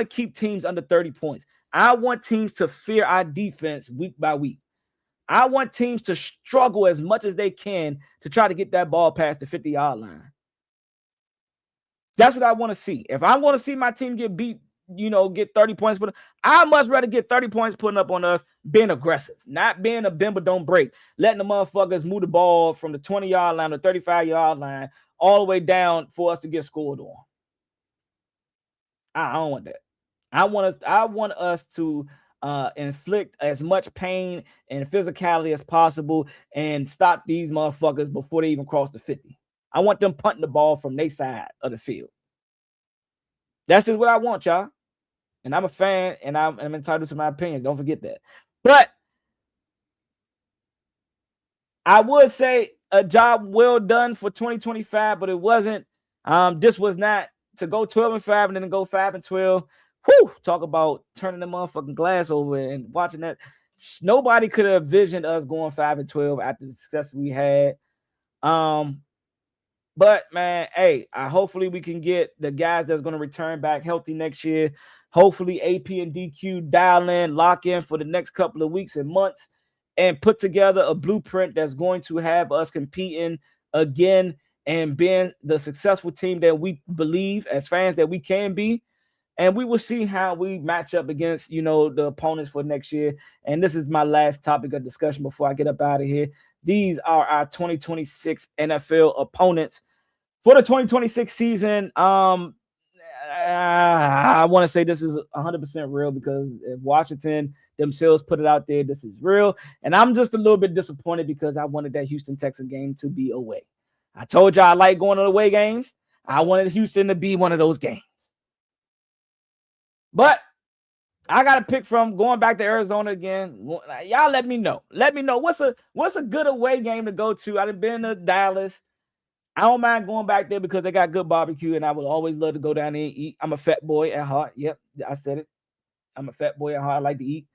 keep teams under 30 points. I want teams to fear our defense week by week. I want teams to struggle as much as they can to try to get that ball past the 50-yard line. That's what I want to see. If I want to see my team get beat, get 30 points, I much rather get 30 points putting up on us being aggressive, not being a bend but don't break, letting the motherfuckers move the ball from the 20-yard line to 35-yard line all the way down for us to get scored on. I don't want that. I want us to inflict as much pain and physicality as possible and stop these motherfuckers before they even cross the 50. I want them punting the ball from their side of the field. That's just what I want, y'all. And I'm a fan, and I'm entitled to my opinion. Don't forget that. But I would say a job well done for 2025, but it wasn't. This was not to go 12-5 and then go 5-12. Whew, talk about turning the motherfucking glass over and watching that. Nobody could have envisioned us going 5-12 after the success we had. But man, hey, hopefully we can get the guys that's going to return back healthy next year. Hopefully AP and DQ dial in, lock in for the next couple of weeks and months, and put together a blueprint that's going to have us competing again and being the successful team that we believe as fans that we can be. And we will see how we match up against, the opponents for next year. And this is my last topic of discussion before I get up out of here. These are our 2026 NFL opponents for the 2026 season. I want to say this is 100% real because if Washington themselves put it out there, this is real. And I'm just a little bit disappointed because I wanted that Houston Texans game to be away. I told you I like going to away games. I wanted Houston to be one of those games. But I got to pick from going back to Arizona again. Y'all let me know. Let me know what's a good away game to go to. I've been to Dallas. I don't mind going back there because they got good barbecue, and I would always love to go down there and eat. I'm a fat boy at heart. Yep, I said it. I'm a fat boy at heart. I like to eat.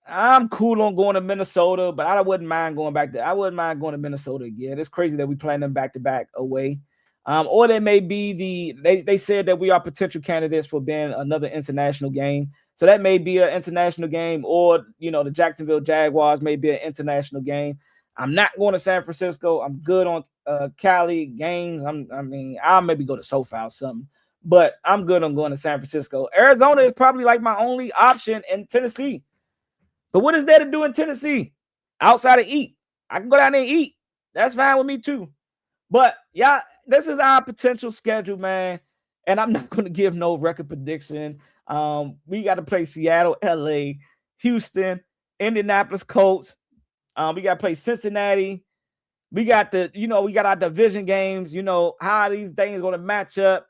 I'm cool on going to Minnesota, but I wouldn't mind going back there. I wouldn't mind going to Minnesota again. It's crazy that we playing them back-to-back away. Or they may be they said that we are potential candidates for being another international game. So that may be an international game, or, the Jacksonville Jaguars may be an international game. I'm not going to San Francisco. I'm good on Cali games. I'll maybe go to SoFi or something, but I'm good on going to San Francisco. Arizona is probably like my only option in Tennessee. But what is there to do in Tennessee outside of eat? I can go down there and eat. That's fine with me too. But yeah, this is our potential schedule, man. And I'm not going to give no record prediction. We got to play Seattle, LA, Houston, Indianapolis Colts. We got to play Cincinnati. We got we got our division games. How these things going to match up.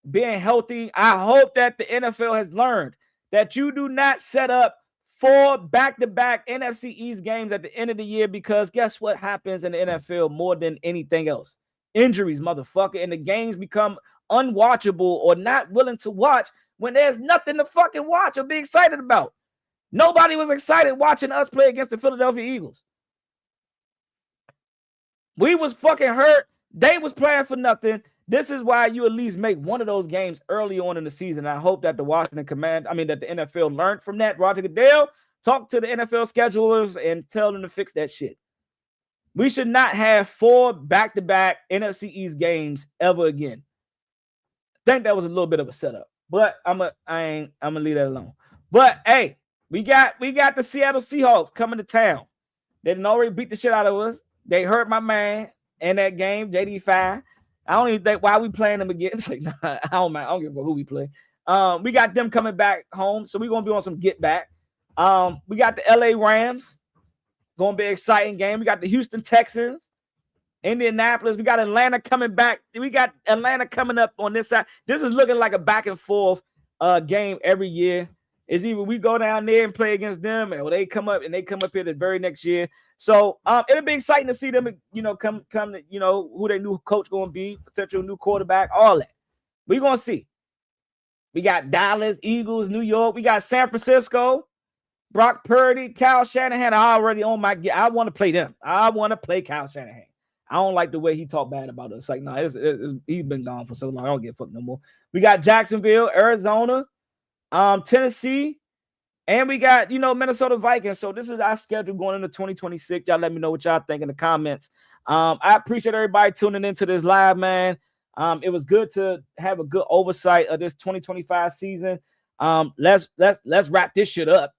Being healthy. I hope that the NFL has learned that you do not set up 4 back-to-back NFC East games at the end of the year, because guess what happens in the NFL more than anything else? Injuries, motherfucker. And the games become unwatchable or not willing to watch when there's nothing to fucking watch or be excited about. Nobody was excited watching us play against the Philadelphia Eagles. We was fucking hurt. They was playing for nothing. This is why you at least make one of those games early on in the season. I hope that the that the NFL learned from that. Roger Goodell, talk to the NFL schedulers and tell them to fix that shit. We should not have 4 back-to-back NFC East games ever again. I think that was a little bit of a setup, but I'm gonna leave that alone. But hey, we got the Seattle Seahawks coming to town. They didn't already beat the shit out of us. They hurt my man in that game, JD5. I don't even think why we playing them again. It's like, nah, I don't give a fuck who we play. We got them coming back home, so we're gonna be on some get back. We got the LA Rams, gonna be an exciting game. We got the Houston Texans, Indianapolis. We got Atlanta coming back. We got Atlanta coming up on this side. This is looking like a back and forth game every year. It's either we go down there and play against them, or they come up here the very next year. So it'll be exciting to see them, come to, who their new coach going to be, potential new quarterback, all that. We're going to see. We got Dallas, Eagles, New York. We got San Francisco, Brock Purdy, Kyle Shanahan. I want to play them. I want to play Kyle Shanahan. I don't like the way he talked bad about us. Like, no, he's been gone for so long. I don't give a fuck no more. We got Jacksonville, Arizona, Tennessee, and we got, Minnesota Vikings. So this is our schedule going into 2026. Y'all let me know what y'all think in the comments. I appreciate everybody tuning into this live, man. It was good to have a good oversight of this 2025 season. Let's wrap this shit up.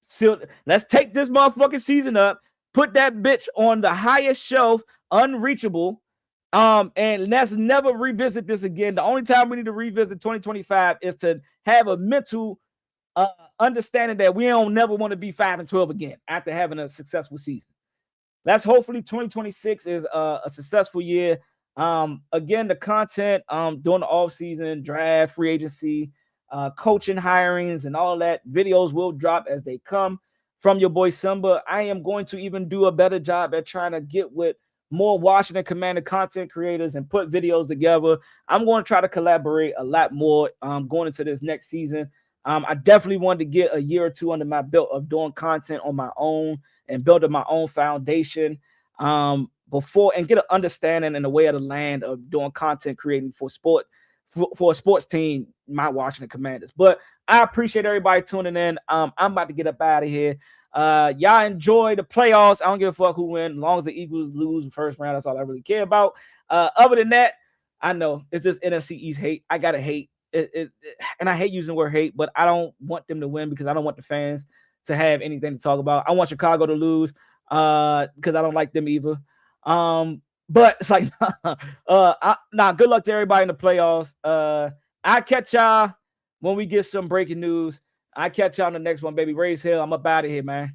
So let's take this motherfucking season up, put that bitch on the highest shelf, unreachable. And let's never revisit this again. The only time we need to revisit 2025 is to have a mental understanding that we don't never want to be 5-12 again after having a successful season. Let's hopefully 2026 is a successful year. Again, the content during the off season, draft, free agency, coaching hirings, and all that videos will drop as they come from your boy Simba. I am going to even do a better job at trying to get with more Washington Commander content creators and put videos together. I'm going to try to collaborate a lot more going into this next season. I definitely wanted to get a year or two under my belt of doing content on my own and building my own foundation before and get an understanding in the way of the land of doing content creating for a sports team, my Washington Commanders. But I appreciate everybody tuning in. I'm about to get up out of here. Y'all enjoy the playoffs. I don't give a fuck who win, as long as the Eagles lose the first round. That's all I really care about. Other than that, I know it's just NFC East hate. I gotta hate it, and I hate using the word hate, but I don't want them to win because I don't want the fans to have anything to talk about. I want Chicago to lose because I don't like them either. But it's like, good luck to everybody in the playoffs. I catch y'all when we get some breaking news. I catch y'all on the next one, baby. Raise hell. I'm up out of here, man.